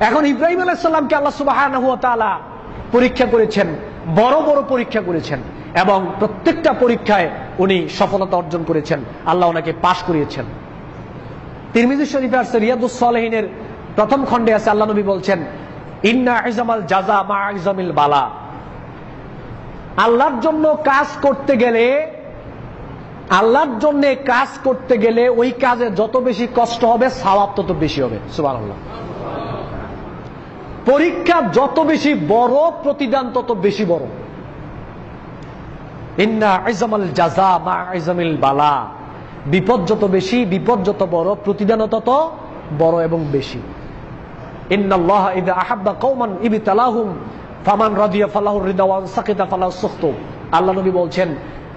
এখন ইব্রাহিম আলাইহিস সালামকে আল্লাহ সুবহানাহু ওয়া তাআলা পরীক্ষা করেছেন, বড় বড় পরীক্ষা করেছেন, এবং প্রত্যেকটা পরীক্ষায় উনি সফলতা অর্জন করেছেন, আল্লাহ ওনাকে পাশ করিয়েছেন। তিরমিজি শরীফে আছে, রিয়াদুস সালেহিনের প্রথম খণ্ডে আছে, আল্লাহ নবী বলছেন, ইন্না ইজামাল জাযা মা ইজামিল বালা। আল্লাহর জন্য কাজ করতে গেলে, আল্লাহর জন্য কাজ করতে গেলে ওই কাজে যত বেশি কষ্ট হবে সওয়াব তত বেশি হবে। সুবহানাল্লাহ। পরীক্ষা যত বেশি বড়, প্রতিদান তত বেশি বড়। ইন্না ইজামাল জাযা মা ইজামিল বালা। বিপদ যত বেশি, বিপদ যত বড়, প্রতিদানও তত বড় এবং বেশি। ইন্নাল্লাহা ইযা আহাব্বা কওমান ইবতালাহুম ফামান রাদিয়া ফালাহুর রিদা ওয়া সাকিতা ফালাহু সুখতু। আল্লাহ নবী বলছেন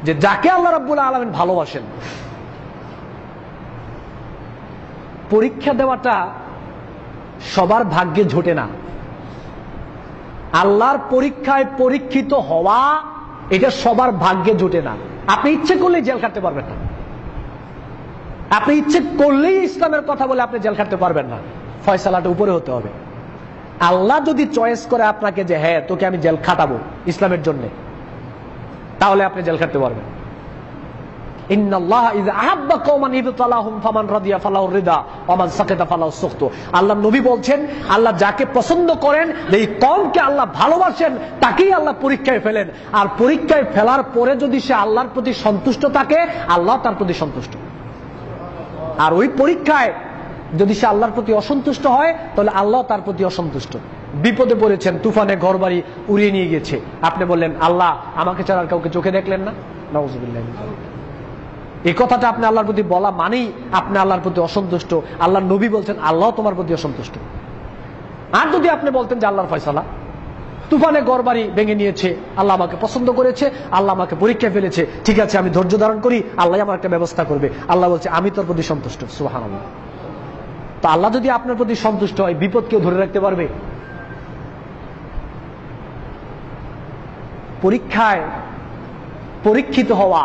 যে যাকে আল্লাহ রাব্বুল আলামিন ভালোবাসেন, পরীক্ষা দেওয়াটা সবার ভাগ্যে জোটে না। আল্লাহর পরীক্ষায় পরীক্ষিত হওয়া এটা সবার ভাগ্যে জোটে না। আপনি ইচ্ছে করলেই জেল খাটতে পারবেন না, আপনি ইচ্ছে করলেই ইসলামের কথা বলে আপনি জেল খাটতে পারবেন না। ফয়সালাটা উপরে হতে হবে। আল্লাহ যদি চয়েস করে আপনাকে যে হ্যাঁ তোকে আমি জেল খাটাবো ইসলামের জন্য, তাহলে আপনি জেল খাটতে পারবেন। ইন্নাল্লাহা ইযা আহাব্বা কওমান ইবতালাহুম ফামান রাদিয়া ফালাহুর রিদা ওয়া মান সাকিতা ফালাহু সুখতু। আল্লাহ নবী বলছেন, আল্লাহ যাকে পছন্দ করেন, এই কওমকে আল্লাহ ভালোবাসেন, তাকেই আল্লাহ পরীক্ষায় ফেলেন। আর পরীক্ষায় ফেলার পরে যদি সে আল্লাহর প্রতি সন্তুষ্ট থাকে, আল্লাহ তার প্রতি সন্তুষ্ট। আর ওই পরীক্ষায় যদি সে আল্লাহর প্রতি অসন্তুষ্ট হয়, তাহলে আল্লাহ তার প্রতি অসন্তুষ্ট। বিপদে পড়েছেন, তুফানে ঘরবাড়ি উড়িয়ে নিয়ে গেছে, আপনি বললেন আল্লাহ আমাকে ছাড়া আর কাউকে চোখে দেখলেন না, নাউযুবিল্লাহ। এই কথাটা আপনি আল্লাহর প্রতি বলা মানেই আপনি আল্লাহর প্রতি অসন্তুষ্ট। আল্লাহর নবী বলছেন আল্লাহ তোমার প্রতি অসন্তুষ্ট। আর যদি আপনি বলতেন যে আল্লাহর ফয়সালা, তুফানে ঘরবাড়ি ভেঙে নিয়েছে, আল্লাহ আমাকে পছন্দ করেছে, আল্লাহ আমাকে পরীক্ষায় ফেলেছে, ঠিক আছে আমি ধৈর্য ধারণ করি, আল্লাহ আমার একটা ব্যবস্থা করবে। আল্লাহ বলছে আমি তোর প্রতি সন্তুষ্ট। সুবহানাল্লাহ। তো আল্লাহ যদি আপনার প্রতি সন্তুষ্ট হয়, বিপদ কেউ ধরে রাখতে পারবে? পরীক্ষায় পরীক্ষিত হওয়া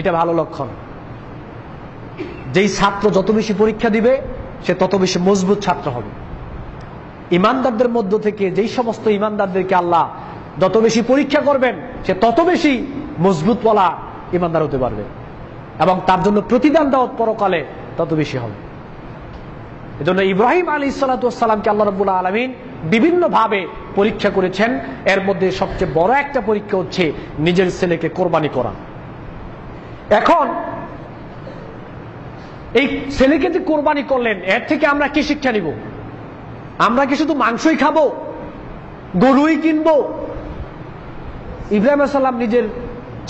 এটা ভালো লক্ষণ। যেই ছাত্র যত বেশি পরীক্ষা দিবে সে তত বেশি মজবুত ছাত্র হবে। ইমানদারদের মধ্য থেকে যেই সমস্ত ইমানদারদেরকে আল্লাহ যত বেশি পরীক্ষা করবেন, সে তত বেশি মজবুত বলা ইমানদার হতে পারবে, এবং তার জন্য প্রতিদান দেওয়া পরকালে তত বেশি হবে। এজন্য ইব্রাহিম আলাইহিস সালাতু ওয়াস সালামকে আল্লাহ রাব্বুল আলামিন বিভিন্ন ভাবে পরীক্ষা করেছেন। এর মধ্যে সবচেয়ে বড় একটা পরীক্ষা হচ্ছে নিজের ছেলেকে কোরবানি করা। এখন এই ছেলেকে যে কোরবানি করলেন, এর থেকে আমরা কি শিক্ষা নিব? আমরা কি শুধু মাংসই খাবো, গরুই কিনবো? ইব্রাহিম আলাইহিস সালাম নিজের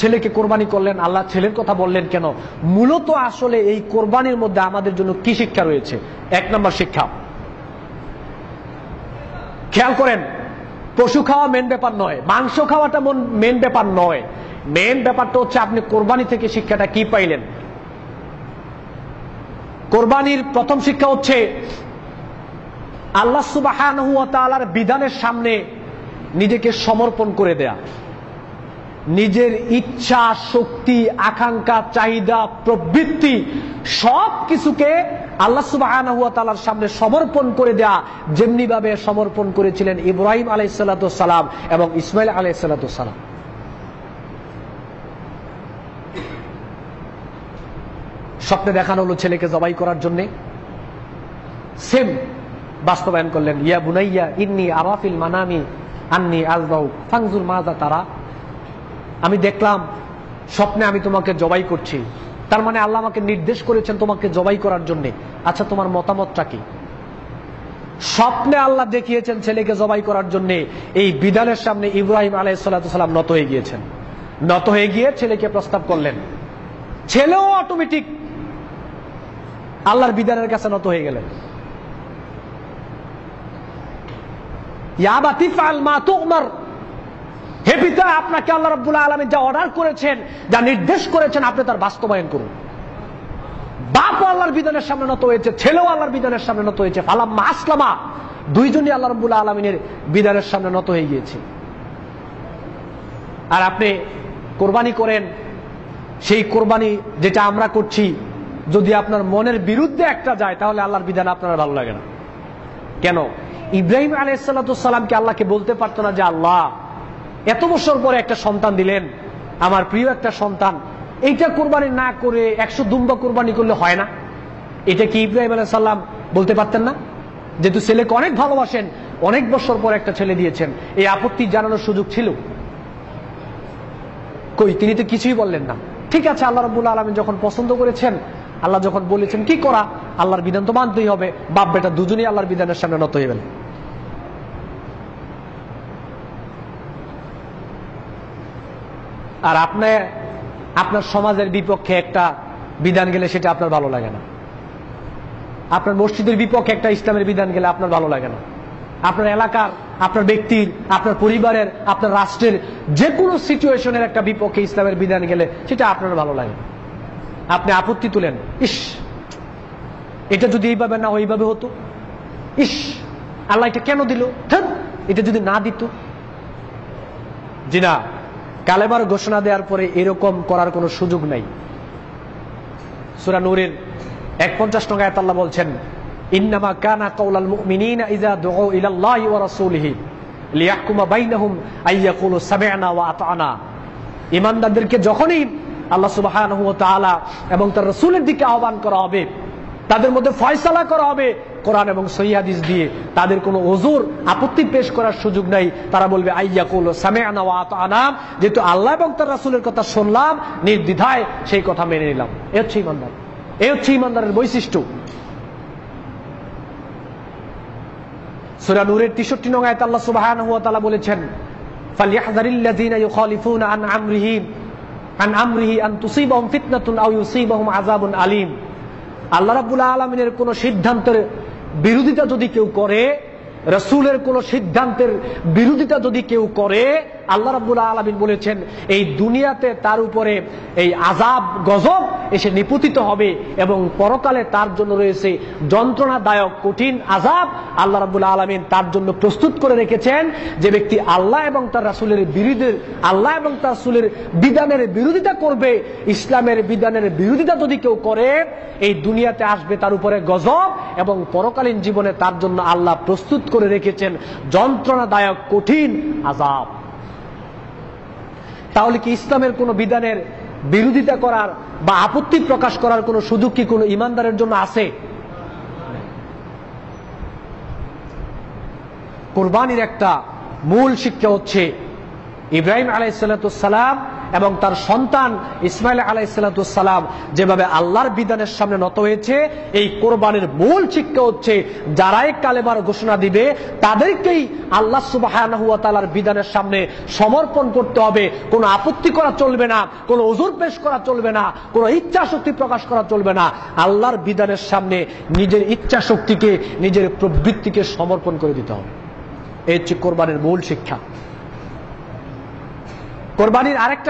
ছেলেকে কোরবানি করলেন। আল্লাহ ছেলের কথা বললেন কেন? মূলত আসলে এই কোরবানির মধ্যে আমাদের জন্য কি শিক্ষা রয়েছে? এক নম্বর শিক্ষা, খেয়াল করেন, পশু খাওয়া মেন ব্যাপার নয়, মাংস খাওয়াটা মেন ব্যাপার নয়। মেন ব্যাপারটা হচ্ছে আপনি কোরবানি থেকে শিক্ষাটা কি পাইলেন। কোরবানির প্রথম শিক্ষা হচ্ছে আল্লাহ সুবহানাহু ওয়া তাআলার বিধানের সামনে নিজেকে সমর্পণ করে দেয়া। নিজের ইচ্ছা, শক্তি, আকাঙ্ক্ষা, চাহিদা, প্রবৃত্তি সব কিছুকে আল্লাহ সুবহানাহু ওয়া তাআলার সামনে সমর্পণ করে দেয়া, যেমনি ভাবে সমর্পণ করেছিলেন ইব্রাহিম আলাইহিস সালাতু ওয়াস সালাম এবং ইসমাইল আলাইহিস সালাতু ওয়াস সালাম। স্বপ্নে দেখানো হলো ছেলেকে জবাই করার জন্য, সেম বাস্তবায়ন করলেন। ইয়া বুনাইয়া ইন্নী আরা ফিল মানামি আন্নী আযবাহু ফানজুর মাযা তারা। আমি দেখলাম স্বপ্নে আমি তোমাকে জবাই করছি, তার মানে আল্লাহ আমাকে নির্দেশ করেছেন তোমাকে জবাই করার জন্য। আচ্ছা তোমার মতামতটা কি? স্বপ্নে আল্লাহ দেখিয়েছেন ছেলেকে জবাই করার জন্য, এই বিধানের সামনে ইব্রাহিম আলাইহিস সালাতু ওয়াস সালাম নত হয়ে গিয়েছেন। নত হয়ে গিয়ে ছেলেকে প্রস্তাব করলেন, ছেলেও অটোমেটিক আল্লাহর বিধানের কাছে নত হয়ে গেলেন। ইয়া আবাতি ফাআল মা তু'মার, হে পিতা আপনাকে আল্লাহ রাব্বুল আলামিন যা অর্ডার করেছেন, যা নির্দেশ করেছেন, আপনি তার বাস্তবায়ন করুন। বাপও আল্লাহর বিধানের সামনে নত হয়েছে, ছেলেও আল্লাহর বিধানের সামনে নত হয়েছে। ফালাম্মা আসলামা, দুইজনই আল্লাহ রাব্বুল আলামিনের বিধানের সামনে নত হয়ে গিয়েছে। আর আপনি কোরবানি করেন, সেই কোরবানি যেটা আমরা করছি যদি আপনার মনের বিরুদ্ধে একটা যায়, তাহলে আল্লাহর বিধান আপনার ভালো লাগে না। কেন? ইব্রাহিম আলাইহিসসালামকে আল্লাহকে বলতে পারতো না যে আল্লাহ এত বছর পরে একটা সন্তান দিলেন, আমার প্রিয় একটা সন্তান, এইটা কোরবানি না করে 100 দুম্বা কোরবানি করলে হয় না? এটা কি ইব্রাহিম আলাইহিস সালাম বলতে পারতেন না? যেহেতু ছেলেকে অনেক ভালোবাসেন, অনেক বছর পর একটা ছেলে দিয়েছেন, এই আপত্তি জানানোর সুযোগ ছিল? কই, তিনি তো কিছুই বললেন না। ঠিক আছে, আল্লাহ রাব্বুল আলামিন যখন পছন্দ করেছেন, আল্লাহ যখন বলেছেন কি করা, আল্লাহর বিধান তো মানতেই হবে, বাপ বেটা দুজনেই আল্লাহর বিধানের সামনে নত হয়ে গেল। আর আপনার সমাজের বিপক্ষে একটা বিধান গেলে সেটা আপনার ভালো লাগে না, আপনার মসজিদের বিপক্ষে একটা ইসলামের বিধান গেলে আপনার ভালো লাগে না, আপনার এলাকার, আপনার ব্যক্তির, আপনার পরিবারের, আপনার রাষ্ট্রের যে কোনো সিচুয়েশনের একটা বিপক্ষে ইসলামের বিধান গেলে সেটা আপনার ভালো লাগে। আপনি আপত্তি তুলেন, ইস এটা যদি এইভাবে না ওইভাবে হতো, ইস আল্লাহ এটা কেন দিল, এটা যদি না দিত। জি না, কালেমার ঘোষণা দেওয়ার পরে এরকম করার কোনো সুযোগ নাই। সূরা নূরের 51 আয়াত আল্লাহ বলছেন, ইন্নামা কানা কাওলাল মুমিনিনা ইযা দুউ ইলাল্লাহি ওয়া রাসূলিহি লিয়াহকুমা বাইনাহুম আইয়াকুলু সামি'না ওয়া আতা'না। ঈমানদারদেরকে যখনই আল্লাহ সুবহানাহু ওয়া তাআলা এবং তার রাসূলের দিকে আহ্বান করা হবে, তাদের মধ্যে ফয়সালা করা হবে কোরআন এবং সহিহ হাদিস দিয়ে, তাদের কোনো ওযর আপত্তি পেশ করার সুযোগ নাই। তারা বলবে আইয়াকুলু সামি'না ওয়া আতা'না, যেহেতু আল্লাহ এবং তার রাসূলের কথা শুনলাম, নির্দ্বিধায় সেই কথা মেনে নিলাম। এই হচ্ছে ঈমানদার, এই হচ্ছে ঈমানদারের বৈশিষ্ট্য। সূরা নূরের 63 আয়াতে আল্লাহ সুবহানাহু ওয়া তাআলা বলেছেন, ফালইহযারিল্লাযীনা ইউখালিফুনা আন আমরিহি আন তুসিবাহুম ফিতনাতুন আও ইউসিবাহুম আযাবুন আলীম। আল্লাহ রাব্বুল আলামিনের কোন সিদ্ধান্তের বিরোধিতা যদি কেউ করে, রাসূলের কোন সিদ্ধান্তের বিরোধিতা যদি কেউ করে, আল্লাহ রাব্বুল আলামিন বলেছেন এই দুনিয়াতে তার উপরে এই আযাব গজব এসে নিপতিত হবে এবং পরকালে তার জন্য রয়েছে যন্ত্রণাদায়ক কঠিন আযাব। আল্লাহ রাব্বুল আলামিন তার জন্য প্রস্তুত করে রেখেছেন। যে ব্যক্তি আল্লাহ এবং তার রাসূলের বিরুদ্ধে, আল্লাহ এবং তার রাসূলের বিধানের বিরোধিতা করবে, ইসলামের বিধানের বিরোধিতা যদি কেউ করে, এই দুনিয়াতে আসবে তার উপরে গজব এবং পরকালীন জীবনে তার জন্য আল্লাহ প্রস্তুত করে রেখেছেন যন্ত্রণাদায়ক কঠিন আযাব। তাহলে কি ইসলামের কোন বিধানের বিরোধিতা করার বা আপত্তি প্রকাশ করার কোন সুযোগ কি কোন ঈমানদারের জন্য আছে? কুরবানির একটা মূল শিক্ষা হচ্ছে ইব্রাহিম আলাইহিসসালাম এবং তার সন্তান ইসমাইল আলাইহিসসালাম যেভাবে আল্লাহর বিধানের সামনে নত হয়েছে, এই কোরবানির মূল শিক্ষা হচ্ছে যারাই কালেমার ঘোষণা দিবে তাদেরকেই আল্লাহ সুবহানাহু ওয়া তাআলার বিধানের সামনে সমর্পণ করতে হবে। কোনো আপত্তি করা চলবে না, কোনো ওযর পেশ করা চলবে না, কোনো ইচ্ছা শক্তি প্রকাশ করা চলবে না। আল্লাহর বিধানের সামনে নিজের ইচ্ছা শক্তিকে, নিজের প্রবৃত্তিকে সমর্পণ করে দিতে হবে। এই হচ্ছে কোরবানির মূল শিক্ষা। কোরবানির আরেকটা